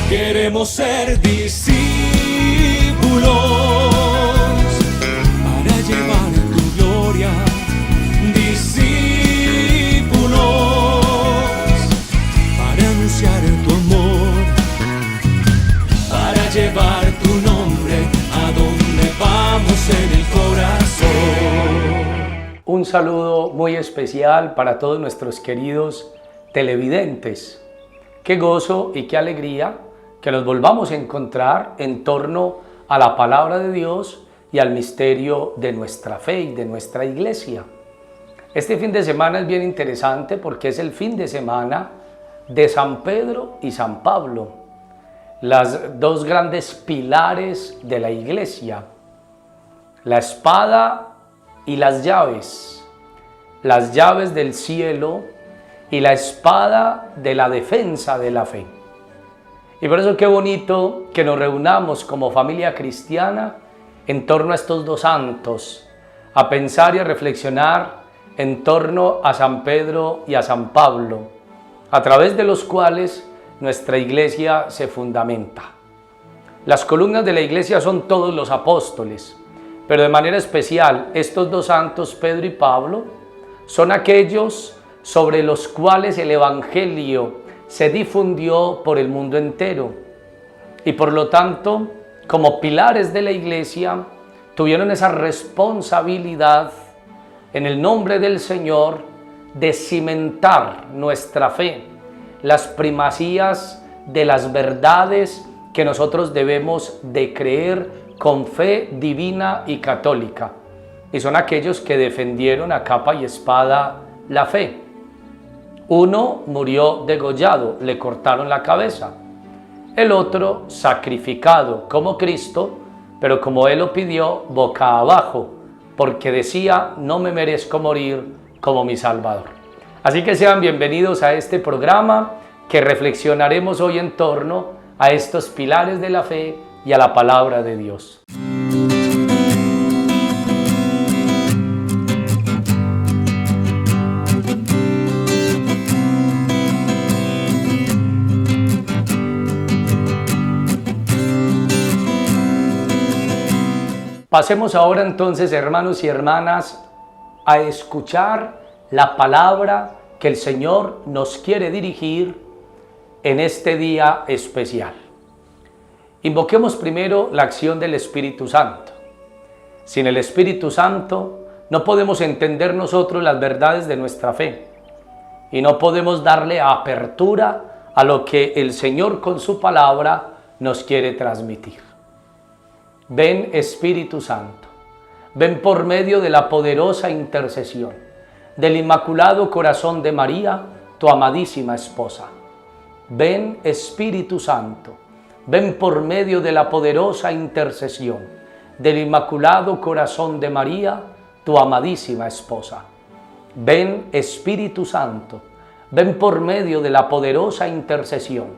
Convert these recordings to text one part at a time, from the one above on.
Queremos ser discípulos para llevar tu gloria. Discípulos para anunciar tu amor, para llevar tu nombre a donde vamos en el corazón. Un saludo muy especial para todos nuestros queridos televidentes. Qué gozo y qué alegría que nos volvamos a encontrar en torno a la palabra de Dios y al misterio de nuestra fe y de nuestra iglesia. Este fin de semana es bien interesante porque es el fin de semana de San Pedro y San Pablo, las dos grandes pilares de la iglesia, la espada y las llaves del cielo y la espada de la defensa de la fe. Y por eso qué bonito que nos reunamos como familia cristiana en torno a estos dos santos, a pensar y a reflexionar en torno a San Pedro y a San Pablo, a través de los cuales nuestra iglesia se fundamenta. Las columnas de la iglesia son todos los apóstoles, pero de manera especial estos dos santos, Pedro y Pablo, son aquellos sobre los cuales el evangelio se difundió por el mundo entero y por lo tanto, como pilares de la iglesia, tuvieron esa responsabilidad en el nombre del Señor de cimentar nuestra fe, las primacías de las verdades que nosotros debemos de creer con fe divina y católica. Y son aquellos que defendieron a capa y espada la fe. Uno murió degollado, le cortaron la cabeza. El otro sacrificado como Cristo, pero como Él lo pidió, boca abajo, porque decía, no me merezco morir como mi Salvador. Así que sean bienvenidos a este programa que reflexionaremos hoy en torno a estos pilares de la fe y a la palabra de Dios. Pasemos ahora entonces, hermanos y hermanas, a escuchar la palabra que el Señor nos quiere dirigir en este día especial. Invoquemos primero la acción del Espíritu Santo. Sin el Espíritu Santo no podemos entender nosotros las verdades de nuestra fe y no podemos darle apertura a lo que el Señor con su palabra nos quiere transmitir. Ven Espíritu Santo, ven por medio de la poderosa intercesión del Inmaculado Corazón de María, tu amadísima esposa. Ven Espíritu Santo, ven por medio de la poderosa intercesión del Inmaculado Corazón de María, tu amadísima esposa. Ven Espíritu Santo, ven por medio de la poderosa intercesión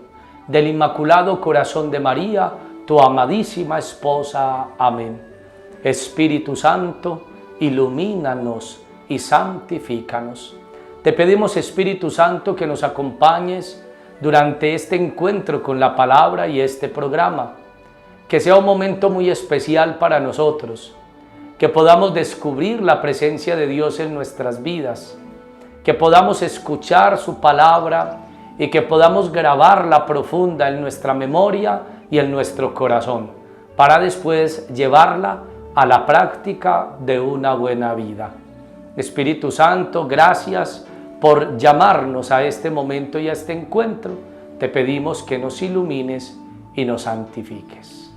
del Inmaculado Corazón de María, tu amadísima esposa. Amén. Espíritu Santo, ilumínanos y santifícanos. Te pedimos, Espíritu Santo, que nos acompañes durante este encuentro con la palabra y este programa. Que sea un momento muy especial para nosotros, que podamos descubrir la presencia de Dios en nuestras vidas, que podamos escuchar su palabra y que podamos grabarla profunda en nuestra memoria y en nuestro corazón, para después llevarla a la práctica de una buena vida. Espíritu Santo, gracias por llamarnos a este momento y a este encuentro. Te pedimos que nos ilumines y nos santifiques.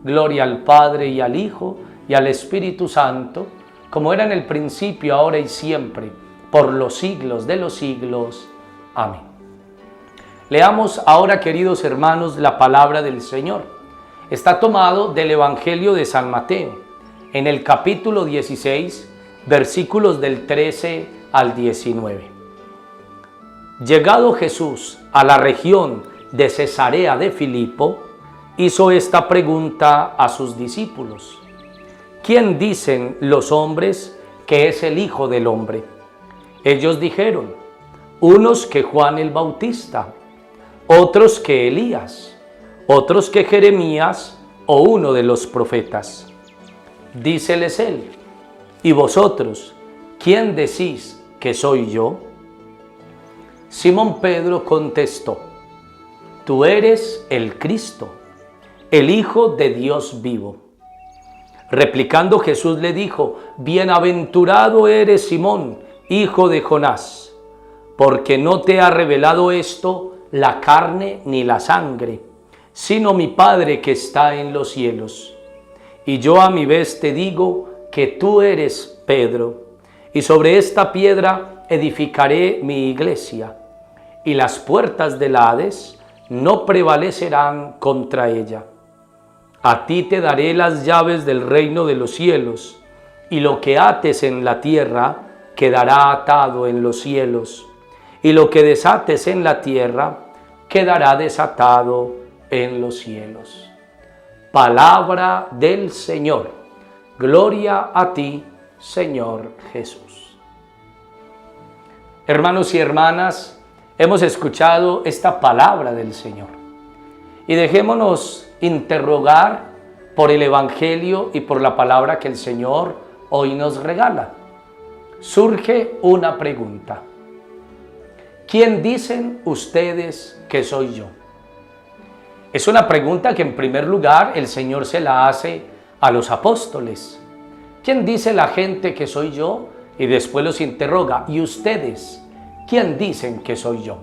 Gloria al Padre y al Hijo y al Espíritu Santo, como era en el principio, ahora y siempre, por los siglos de los siglos. Amén. Leamos ahora, queridos hermanos, la palabra del Señor. Está tomado del Evangelio de San Mateo, en el capítulo 16, versículos del 13 al 19. Llegado Jesús a la región de Cesarea de Filipo, hizo esta pregunta a sus discípulos: ¿Quién dicen los hombres que es el Hijo del Hombre? Ellos dijeron, unos que Juan el Bautista, otros que Elías, otros que Jeremías o uno de los profetas. Díceles él: ¿y vosotros, quién decís que soy yo? Simón Pedro contestó: tú eres el Cristo, el Hijo de Dios vivo. Replicando Jesús le dijo: bienaventurado eres Simón, hijo de Jonás, porque no te ha revelado esto la carne ni la sangre, sino mi Padre que está en los cielos. Y yo a mi vez te digo que tú eres Pedro, y sobre esta piedra edificaré mi iglesia, y las puertas del Hades no prevalecerán contra ella. A ti te daré las llaves del reino de los cielos, y lo que ates en la tierra quedará atado en los cielos, y lo que desates en la tierra quedará desatado en los cielos. Palabra del Señor. Gloria a ti, Señor Jesús. Hermanos y hermanas, hemos escuchado esta palabra del Señor y dejémonos interrogar por el Evangelio y por la palabra que el Señor hoy nos regala. Surge una pregunta: ¿quién dicen ustedes que soy yo? Es una pregunta que en primer lugar el Señor se la hace a los apóstoles. ¿Quién dice la gente que soy yo? Y después los interroga: ¿y ustedes? ¿Quién dicen que soy yo?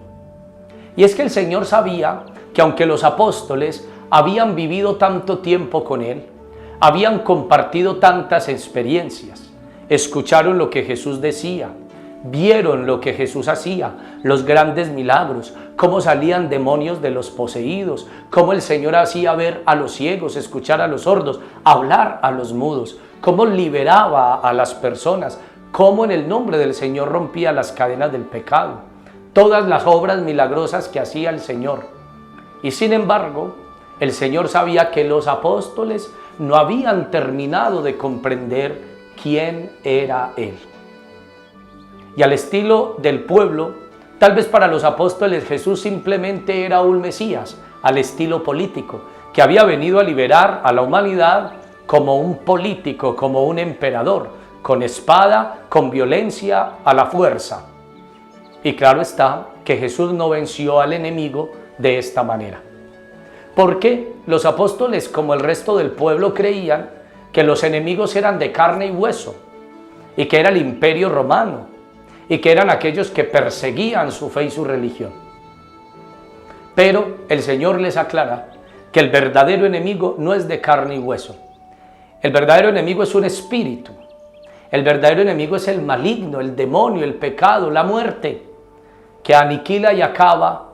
Y es que el Señor sabía que aunque los apóstoles habían vivido tanto tiempo con Él, habían compartido tantas experiencias, escucharon lo que Jesús decía, vieron lo que Jesús hacía, los grandes milagros, cómo salían demonios de los poseídos, cómo el Señor hacía ver a los ciegos, escuchar a los sordos, hablar a los mudos, cómo liberaba a las personas, cómo en el nombre del Señor rompía las cadenas del pecado, todas las obras milagrosas que hacía el Señor. Y sin embargo, el Señor sabía que los apóstoles no habían terminado de comprender quién era Él. Y al estilo del pueblo, tal vez para los apóstoles Jesús simplemente era un Mesías, al estilo político, que había venido a liberar a la humanidad como un político, como un emperador, con espada, con violencia, a la fuerza. Y claro está que Jesús no venció al enemigo de esta manera. Porque los apóstoles, como el resto del pueblo, creían que los enemigos eran de carne y hueso, y que era el imperio romano, y que eran aquellos que perseguían su fe y su religión. Pero el Señor les aclara que el verdadero enemigo no es de carne y hueso. El verdadero enemigo es un espíritu. El verdadero enemigo es el maligno, el demonio, el pecado, la muerte, que aniquila y acaba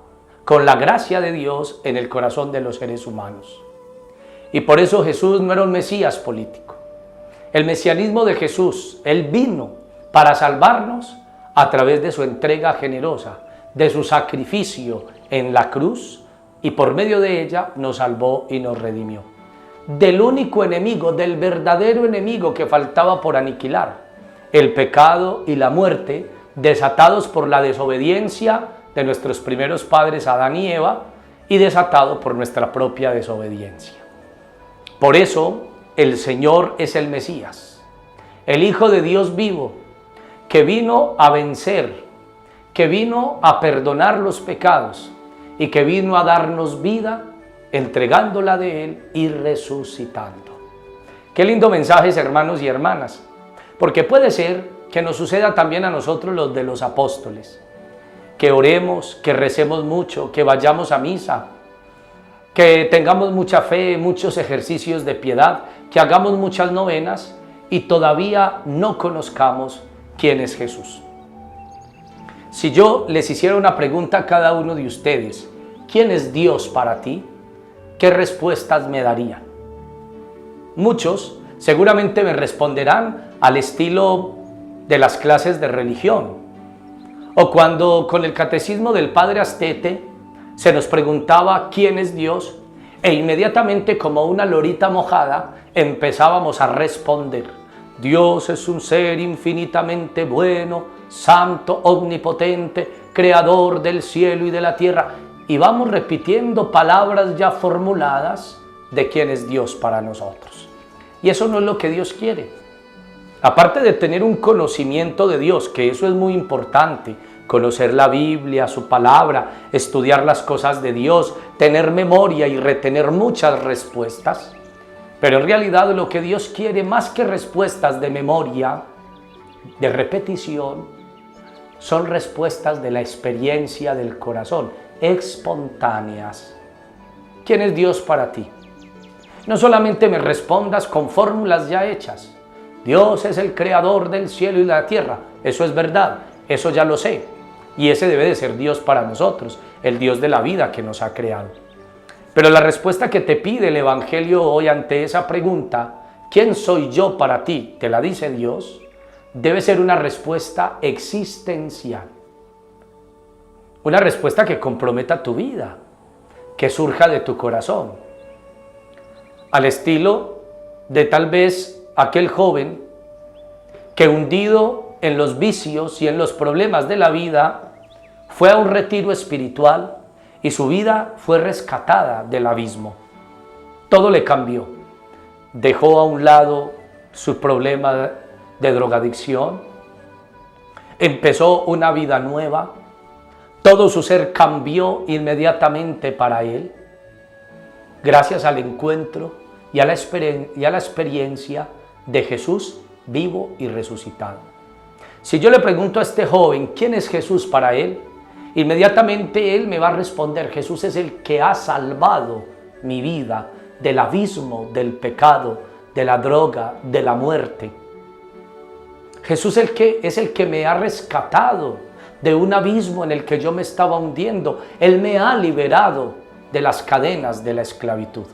con la gracia de Dios en el corazón de los seres humanos. Y por eso Jesús no era un Mesías político. El mesianismo de Jesús, Él vino para salvarnos a través de su entrega generosa, de su sacrificio en la cruz, y por medio de ella nos salvó y nos redimió. Del único enemigo, del verdadero enemigo que faltaba por aniquilar, el pecado y la muerte, desatados por la desobediencia de nuestros primeros padres Adán y Eva, y desatado por nuestra propia desobediencia. Por eso el Señor es el Mesías, el Hijo de Dios vivo, que vino a vencer, que vino a perdonar los pecados y que vino a darnos vida, entregándola de Él y resucitando. Qué lindo mensaje, hermanos y hermanas, porque puede ser que nos suceda también a nosotros los de los apóstoles, que oremos, que recemos mucho, que vayamos a misa, que tengamos mucha fe, muchos ejercicios de piedad, que hagamos muchas novenas y todavía no conozcamos quién es Jesús. Si yo les hiciera una pregunta a cada uno de ustedes: ¿quién es Dios para ti?, ¿qué respuestas me darían? Muchos seguramente me responderán al estilo de las clases de religión, o cuando con el catecismo del padre Astete se nos preguntaba quién es Dios, e inmediatamente como una lorita mojada empezábamos a responder: Dios es un ser infinitamente bueno, santo, omnipotente, creador del cielo y de la tierra. y vamos repitiendo palabras ya formuladas de quién es Dios para nosotros. Y eso no es lo que Dios quiere. Aparte de tener un conocimiento de Dios, que eso es muy importante, conocer la Biblia, su palabra, estudiar las cosas de Dios, tener memoria y retener muchas respuestas. Pero en realidad lo que Dios quiere, más que respuestas de memoria, de repetición, son respuestas de la experiencia del corazón, espontáneas. ¿Quién es Dios para ti? No solamente me respondas con fórmulas ya hechas. Dios es el creador del cielo y la tierra. Eso es verdad, eso ya lo sé. Y ese debe de ser Dios para nosotros, el Dios de la vida que nos ha creado. Pero la respuesta que te pide el Evangelio hoy ante esa pregunta, ¿quién soy yo para ti?, te la dice Dios, debe ser una respuesta existencial. Una respuesta que comprometa tu vida, que surja de tu corazón. Al estilo de tal vez aquel joven que, hundido en los vicios y en los problemas de la vida, fue a un retiro espiritual y su vida fue rescatada del abismo. Todo le cambió. Dejó a un lado su problema de drogadicción, empezó una vida nueva, todo su ser cambió inmediatamente para él, gracias al encuentro y a la experiencia de Jesús vivo y resucitado. Si yo le pregunto a este joven, ¿quién es Jesús para él?, inmediatamente él me va a responder, Jesús es el que ha salvado mi vida del abismo, del pecado, de la droga, de la muerte. Jesús es el que me ha rescatado de un abismo en el que yo me estaba hundiendo. Él me ha liberado de las cadenas de la esclavitud.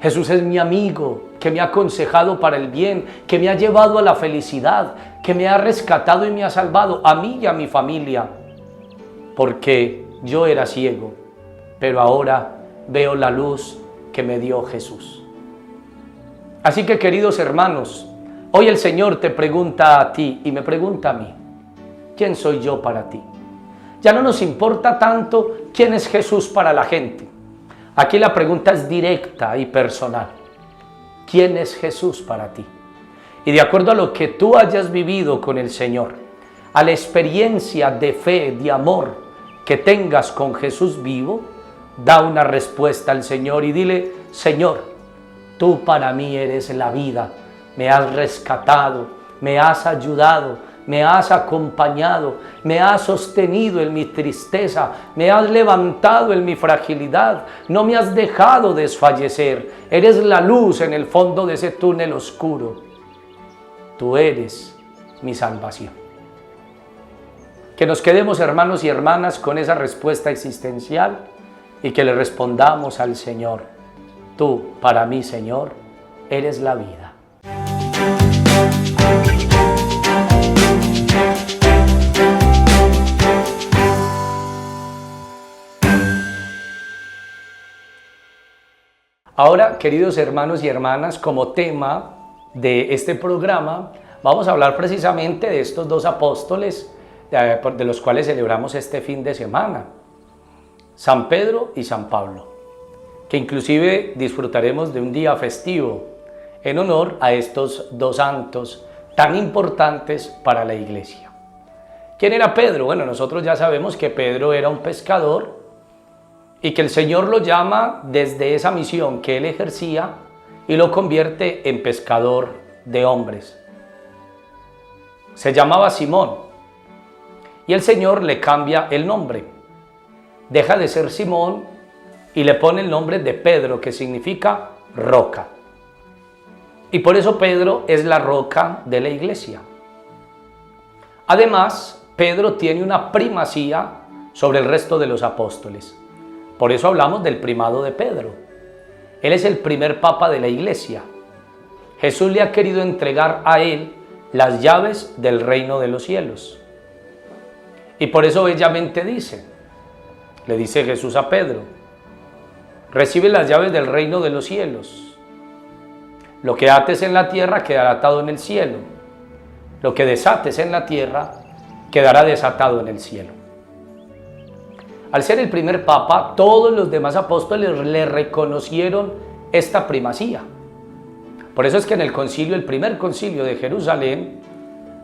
Jesús es mi amigo, que me ha aconsejado para el bien, que me ha llevado a la felicidad, que me ha rescatado y me ha salvado a mí y a mi familia, porque yo era ciego, pero ahora veo la luz que me dio Jesús. Así que, queridos hermanos, hoy el Señor te pregunta a ti y me pregunta a mí, ¿quién soy yo para ti? Ya no nos importa tanto quién es Jesús para la gente. Aquí la pregunta es directa y personal. ¿Quién es Jesús para ti? Y de acuerdo a lo que tú hayas vivido con el Señor, a la experiencia de fe, de amor que tengas con Jesús vivo, da una respuesta al Señor y dile, Señor, tú para mí eres la vida, me has rescatado, me has ayudado, me has acompañado, me has sostenido en mi tristeza, me has levantado en mi fragilidad, no me has dejado desfallecer, eres la luz en el fondo de ese túnel oscuro. Tú eres mi salvación. Que nos quedemos, hermanos y hermanas, con esa respuesta existencial y que le respondamos al Señor, tú para mí, Señor, eres la vida. Ahora, queridos hermanos y hermanas, como tema de este programa, vamos a hablar precisamente de estos dos apóstoles de los cuales celebramos este fin de semana, San Pedro y San Pablo, que inclusive disfrutaremos de un día festivo en honor a estos dos santos tan importantes para la iglesia. ¿Quién era Pedro? Bueno, nosotros ya sabemos que Pedro era un pescador y que el Señor lo llama desde esa misión que él ejercía y lo convierte en pescador de hombres. Se llamaba Simón y el Señor le cambia el nombre. Deja de ser Simón y le pone el nombre de Pedro, que significa roca. Y por eso Pedro es la roca de la iglesia. Además, Pedro tiene una primacía sobre el resto de los apóstoles. Por eso hablamos del primado de Pedro. Él es el primer papa de la iglesia. Jesús le ha querido entregar a él las llaves del reino de los cielos. Y por eso bellamente le dice Jesús a Pedro, recibe las llaves del reino de los cielos. Lo que ates en la tierra quedará atado en el cielo. Lo que desates en la tierra quedará desatado en el cielo. Al ser el primer papa, todos los demás apóstoles le reconocieron esta primacía. Por eso es que en el concilio, el primer concilio de Jerusalén,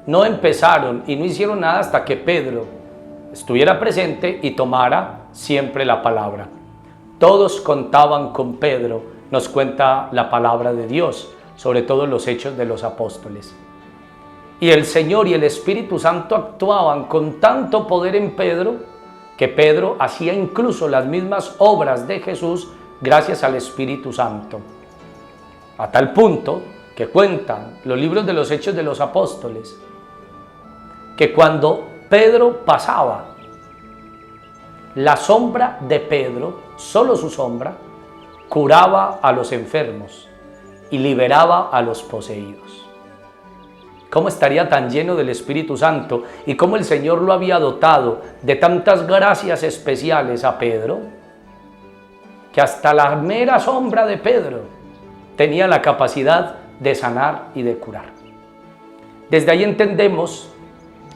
no empezaron y no hicieron nada hasta que Pedro estuviera presente y tomara siempre la palabra. Todos contaban con Pedro, nos cuenta la palabra de Dios, sobre todo los hechos de los apóstoles. Y el Señor y el Espíritu Santo actuaban con tanto poder en Pedro, que Pedro hacía incluso las mismas obras de Jesús gracias al Espíritu Santo. A tal punto que cuentan los libros de los Hechos de los Apóstoles, que cuando Pedro pasaba, la sombra de Pedro, solo su sombra, curaba a los enfermos y liberaba a los poseídos. ¿Cómo estaría tan lleno del Espíritu Santo y cómo el Señor lo había dotado de tantas gracias especiales a Pedro, que hasta la mera sombra de Pedro tenía la capacidad de sanar y de curar? Desde ahí entendemos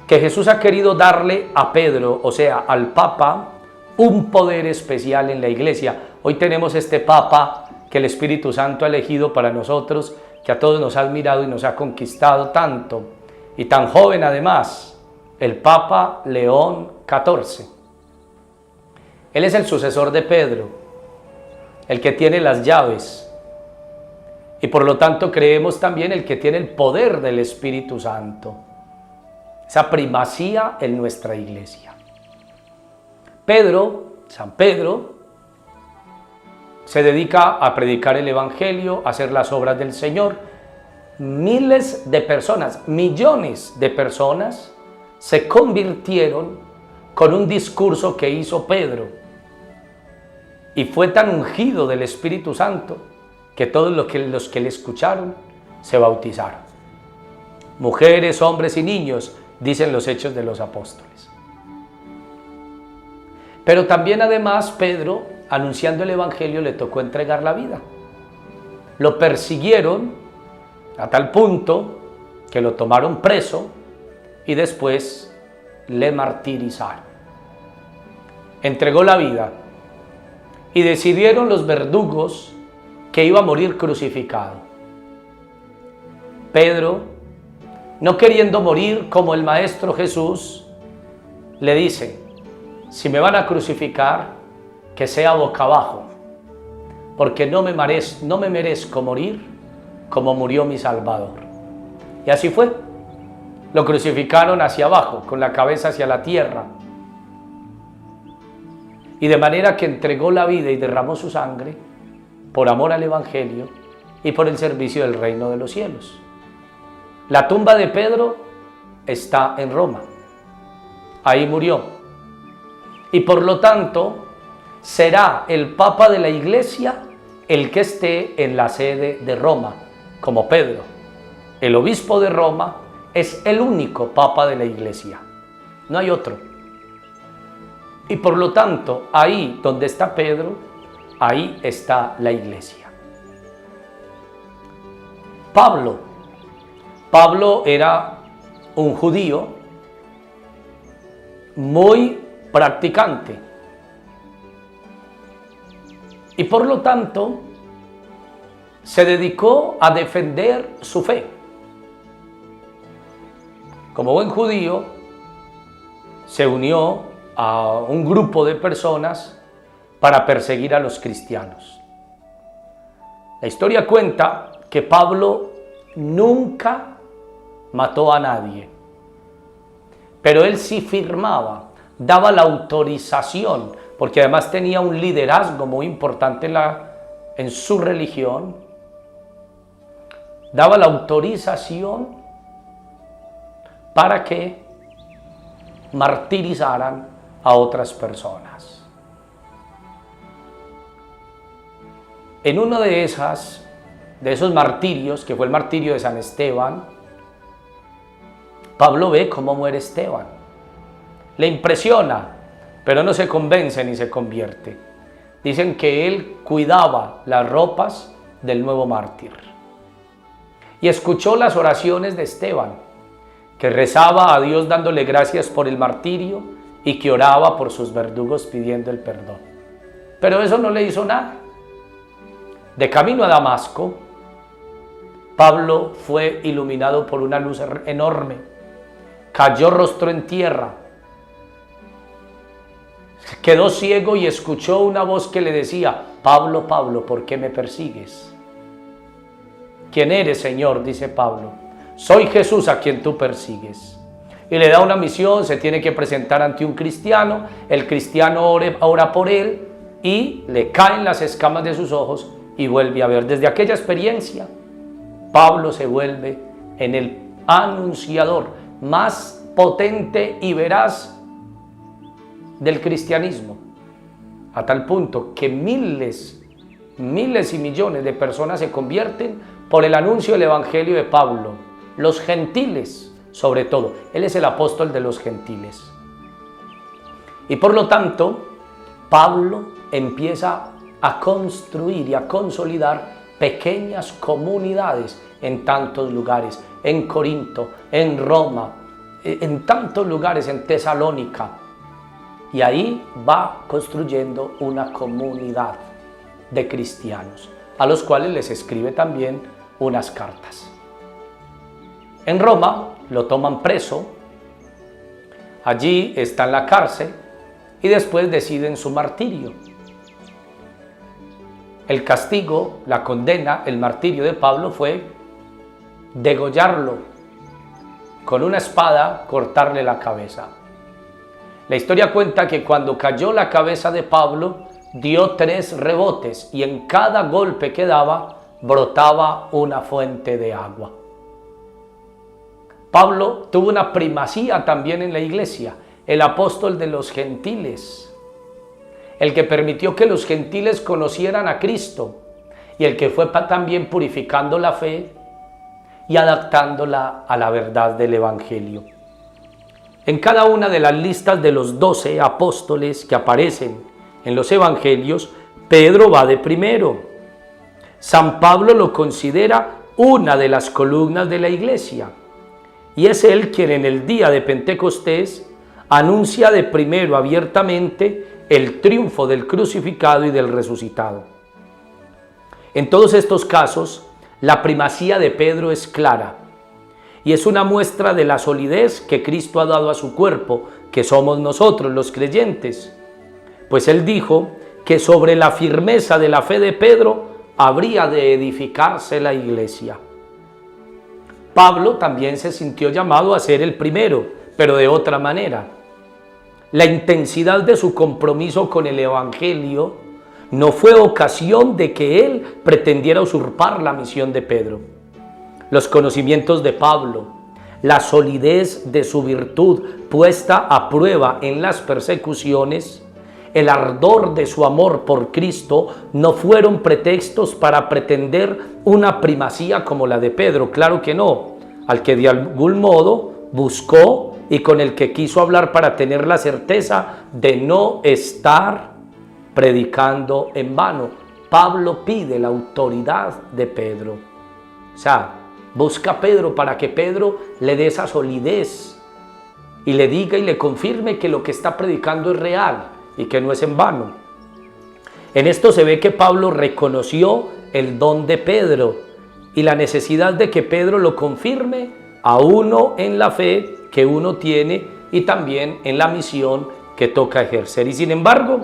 que Jesús ha querido darle a Pedro, o sea, al Papa, un poder especial en la iglesia. Hoy tenemos este Papa que el Espíritu Santo ha elegido para nosotros, que a todos nos ha admirado y nos ha conquistado tanto, y tan joven además, el Papa León XIV. Él es el sucesor de Pedro, el que tiene las llaves, y por lo tanto creemos también el que tiene el poder del Espíritu Santo, esa primacía en nuestra iglesia. Pedro, San Pedro, se dedica a predicar el Evangelio, a hacer las obras del Señor. Miles de personas, millones de personas se convirtieron con un discurso que hizo Pedro. Y fue tan ungido del Espíritu Santo que todos los que le escucharon se bautizaron. Mujeres, hombres y niños, dicen los Hechos de los Apóstoles. Pero también además Pedro, anunciando el Evangelio, le tocó entregar la vida. Lo persiguieron a tal punto que lo tomaron preso y después le martirizaron. Entregó la vida y decidieron los verdugos que iba a morir crucificado. Pedro, no queriendo morir como el Maestro Jesús, le dice: si me van a crucificar, que sea boca abajo, porque no me merezco morir como murió mi Salvador. Y así fue. Lo crucificaron hacia abajo, con la cabeza hacia la tierra. Y de manera que entregó la vida y derramó su sangre por amor al Evangelio y por el servicio del reino de los cielos. La tumba de Pedro está en Roma. Ahí murió. Y por lo tanto, será el Papa de la Iglesia el que esté en la sede de Roma, como Pedro. El obispo de Roma es el único Papa de la Iglesia. No hay otro. Y por lo tanto, ahí donde está Pedro, ahí está la Iglesia. Pablo era un judío muy practicante y por lo tanto se dedicó a defender su fe. Como buen judío, se unió a un grupo de personas para perseguir a los cristianos. La historia cuenta que Pablo nunca mató a nadie, pero él sí firmaba, daba la autorización, porque además tenía un liderazgo muy importante en su religión, daba la autorización para que martirizaran a otras personas. En uno de esos martirios, que fue el martirio de San Esteban, Pablo ve cómo muere Esteban. Le impresiona, pero no se convence ni se convierte. Dicen que él cuidaba las ropas del nuevo mártir. Y escuchó las oraciones de Esteban, que rezaba a Dios dándole gracias por el martirio y que oraba por sus verdugos pidiendo el perdón. Pero eso no le hizo nada. De camino a Damasco, Pablo fue iluminado por una luz enorme, cayó rostro en tierra, quedó ciego y escuchó una voz que le decía: Pablo, Pablo, ¿por qué me persigues? ¿Quién eres, Señor?, dice Pablo. Soy Jesús a quien tú persigues. Y le da una misión, se tiene que presentar ante un cristiano, el cristiano ora por él y le caen las escamas de sus ojos y vuelve a ver. Desde aquella experiencia, Pablo se vuelve en el anunciador más potente y veraz del cristianismo, a tal punto que miles y millones de personas se convierten por el anuncio del evangelio de Pablo. Los gentiles, sobre todo, él es el apóstol de los gentiles. Y por lo tanto, Pablo empieza a construir y a consolidar pequeñas comunidades en tantos lugares, en Corinto, en Roma, en tantos lugares, en Tesalónica. Y ahí va construyendo una comunidad de cristianos, a los cuales les escribe también unas cartas. En Roma lo toman preso, allí está en la cárcel y después deciden su martirio. El castigo, la condena, el martirio de Pablo fue degollarlo, con una espada cortarle la cabeza. La historia cuenta que cuando cayó la cabeza de Pablo, dio 3 rebotes y en cada golpe que daba brotaba una fuente de agua. Pablo tuvo una primacía también en la iglesia, el apóstol de los gentiles, el que permitió que los gentiles conocieran a Cristo y el que fue también purificando la fe y adaptándola a la verdad del evangelio. En cada una de las listas de los 12 apóstoles que aparecen en los evangelios, Pedro va de primero. San Pablo lo considera una de las columnas de la iglesia y es él quien en el día de Pentecostés anuncia de primero abiertamente el triunfo del crucificado y del resucitado. En todos estos casos, la primacía de Pedro es clara y es una muestra de la solidez que Cristo ha dado a su cuerpo, que somos nosotros los creyentes. Pues él dijo que sobre la firmeza de la fe de Pedro habría de edificarse la iglesia. Pablo también se sintió llamado a ser el primero, pero de otra manera. La intensidad de su compromiso con el evangelio no fue ocasión de que él pretendiera usurpar la misión de Pedro. Los conocimientos de Pablo, la solidez de su virtud puesta a prueba en las persecuciones, el ardor de su amor por Cristo no fueron pretextos para pretender una primacía como la de Pedro. Claro que no, al que de algún modo buscó y con el que quiso hablar para tener la certeza de no estar predicando en vano. Pablo pide la autoridad de Pedro. O sea, busca a Pedro para que Pedro le dé esa solidez y le diga y le confirme que lo que está predicando es real y que no es en vano. En esto se ve que Pablo reconoció el don de Pedro y la necesidad de que Pedro lo confirme a uno en la fe que uno tiene y también en la misión que toca ejercer. Y sin embargo,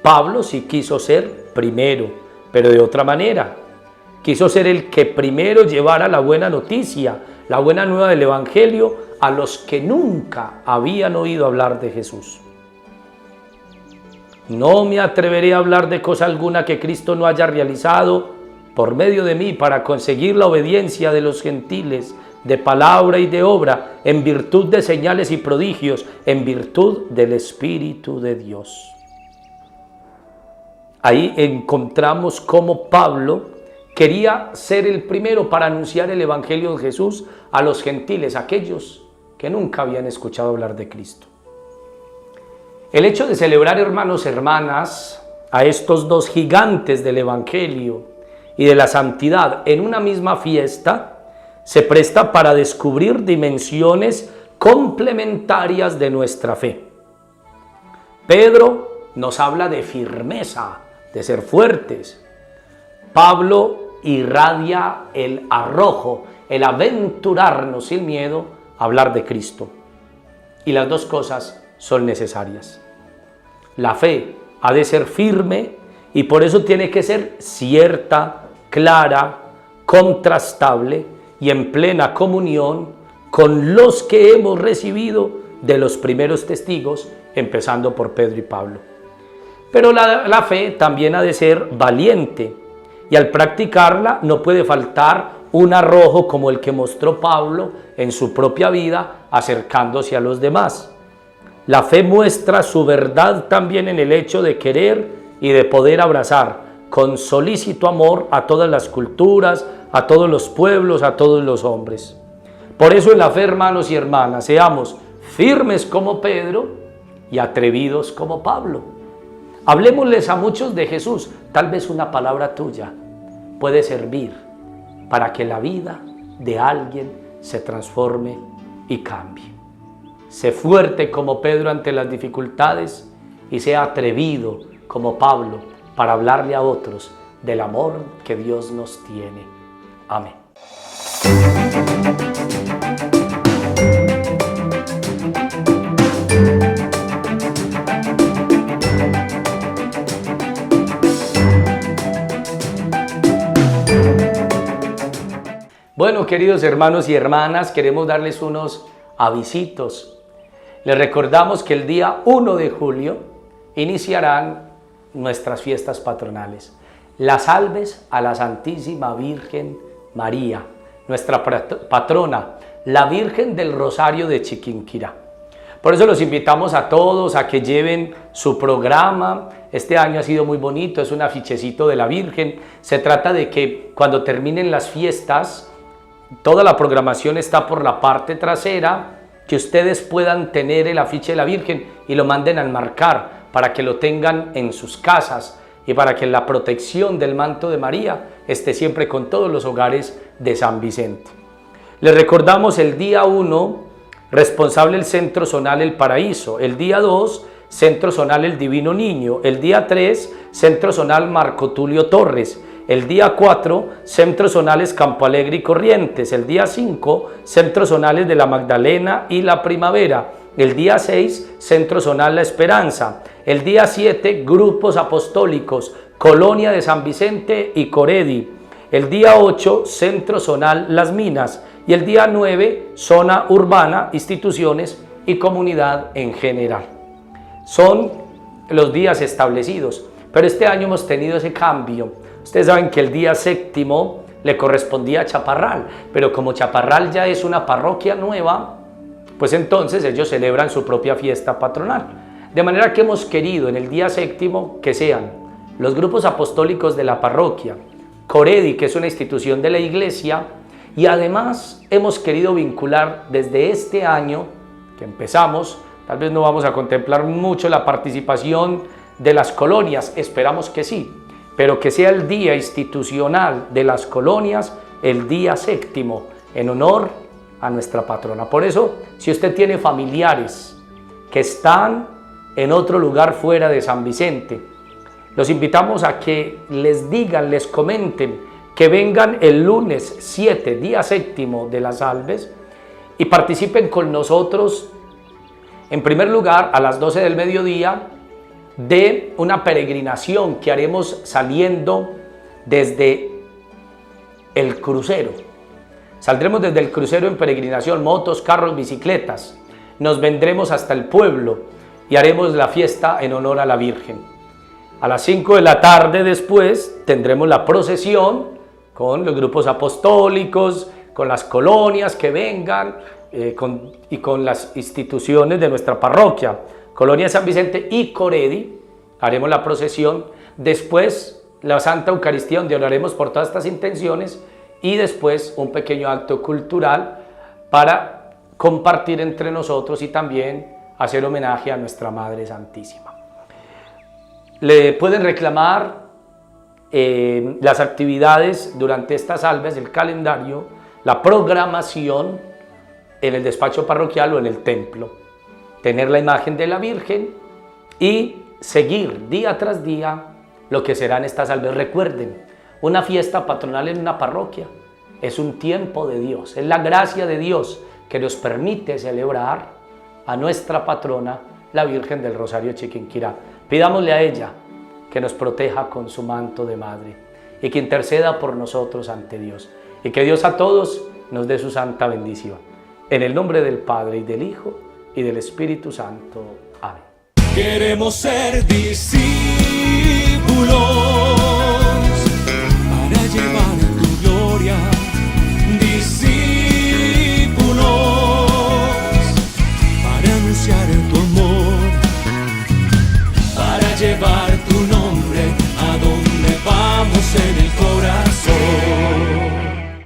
Pablo sí quiso ser primero, pero de otra manera. Quiso ser el que primero llevara la buena noticia, la buena nueva del evangelio a los que nunca habían oído hablar de Jesús. No me atreveré a hablar de cosa alguna que Cristo no haya realizado por medio de mí para conseguir la obediencia de los gentiles, de palabra y de obra, en virtud de señales y prodigios, en virtud del Espíritu de Dios. Ahí encontramos cómo Pablo quería ser el primero para anunciar el evangelio de Jesús a los gentiles, aquellos que nunca habían escuchado hablar de Cristo. El hecho de celebrar, hermanos y hermanas, a estos dos gigantes del evangelio y de la santidad en una misma fiesta se presta para descubrir dimensiones complementarias de nuestra fe. Pedro nos habla de firmeza, de ser fuertes. Pablo irradia el arrojo, el aventurarnos sin miedo a hablar de Cristo. Y las dos cosas son necesarias. La fe ha de ser firme y por eso tiene que ser cierta, clara, contrastable y en plena comunión con los que hemos recibido de los primeros testigos, empezando por Pedro y Pablo. Pero la fe también ha de ser valiente y al practicarla no puede faltar un arrojo como el que mostró Pablo en su propia vida acercándose a los demás. La fe muestra su verdad también en el hecho de querer y de poder abrazar con solícito amor a todas las culturas, a todos los pueblos, a todos los hombres. Por eso en la fe, hermanos y hermanas, seamos firmes como Pedro y atrevidos como Pablo. Hablemosles a muchos de Jesús. Tal vez una palabra tuya puede servir para que la vida de alguien se transforme y cambie. Sé fuerte como Pedro ante las dificultades y sea atrevido como Pablo para hablarle a otros del amor que Dios nos tiene. Amén. Bueno, queridos hermanos y hermanas, queremos darles unos avisitos. Les recordamos que el día 1 de julio iniciarán nuestras fiestas patronales. Las salves a la Santísima Virgen María, nuestra patrona, la Virgen del Rosario de Chiquinquirá. Por eso los invitamos a todos a que lleven su programa. Este año ha sido muy bonito, es un afichecito de la Virgen. Se trata de que cuando terminen las fiestas, toda la programación está por la parte trasera, que ustedes puedan tener el afiche de la Virgen y lo manden a enmarcar para que lo tengan en sus casas y para que la protección del manto de María esté siempre con todos los hogares de San Vicente. Les recordamos el día 1, responsable el Centro Zonal El Paraíso. El día 2, Centro Zonal El Divino Niño. El día 3, Centro Zonal Marco Tulio Torres. El día 4, Centros Zonales Campo Alegre y Corrientes. El día 5, Centros Zonales de la Magdalena y la Primavera. El día 6, Centro Zonal La Esperanza. El día 7, Grupos Apostólicos, Colonia de San Vicente y Coredi. El día 8, Centro Zonal Las Minas. Y el día 9, Zona Urbana, Instituciones y Comunidad en general. Son los días establecidos, pero este año hemos tenido ese cambio. Ustedes saben que el día 7º le correspondía a Chaparral, pero como Chaparral ya es una parroquia nueva, pues entonces ellos celebran su propia fiesta patronal. De manera que hemos querido en el día 7º que sean los grupos apostólicos de la parroquia, Coredi, que es una institución de la iglesia, y además hemos querido vincular desde este año que empezamos, tal vez no vamos a contemplar mucho la participación de las colonias, esperamos que sí, pero que sea el día institucional de las colonias, el día 7º, en honor a nuestra patrona. Por eso, si usted tiene familiares que están en otro lugar fuera de San Vicente, los invitamos a que les digan, les comenten, que vengan el lunes 7, día 7º de las salves, y participen con nosotros, en primer lugar, a las 12 del mediodía, de una peregrinación que haremos saliendo desde el crucero. Saldremos desde el crucero en peregrinación, motos, carros, bicicletas. Nos vendremos hasta el pueblo y haremos la fiesta en honor a la Virgen. A las 5 de la tarde después tendremos la procesión con los grupos apostólicos, con las colonias que vengan y con las instituciones de nuestra parroquia. Colonia de San Vicente y Coredi, haremos la procesión, después la Santa Eucaristía, donde oraremos por todas estas intenciones, y después un pequeño acto cultural para compartir entre nosotros y también hacer homenaje a nuestra Madre Santísima. Le pueden reclamar las actividades durante estas salves, el calendario, la programación en el despacho parroquial o en el templo. Tener la imagen de la Virgen y seguir día tras día lo que serán estas salves. Recuerden, una fiesta patronal en una parroquia es un tiempo de Dios, es la gracia de Dios que nos permite celebrar a nuestra patrona, la Virgen del Rosario Chiquinquirá. Pidámosle a ella que nos proteja con su manto de madre y que interceda por nosotros ante Dios, y que Dios a todos nos dé su santa bendición. En el nombre del Padre, y del Hijo, y del Espíritu Santo. Amén. Queremos ser discípulos para llevar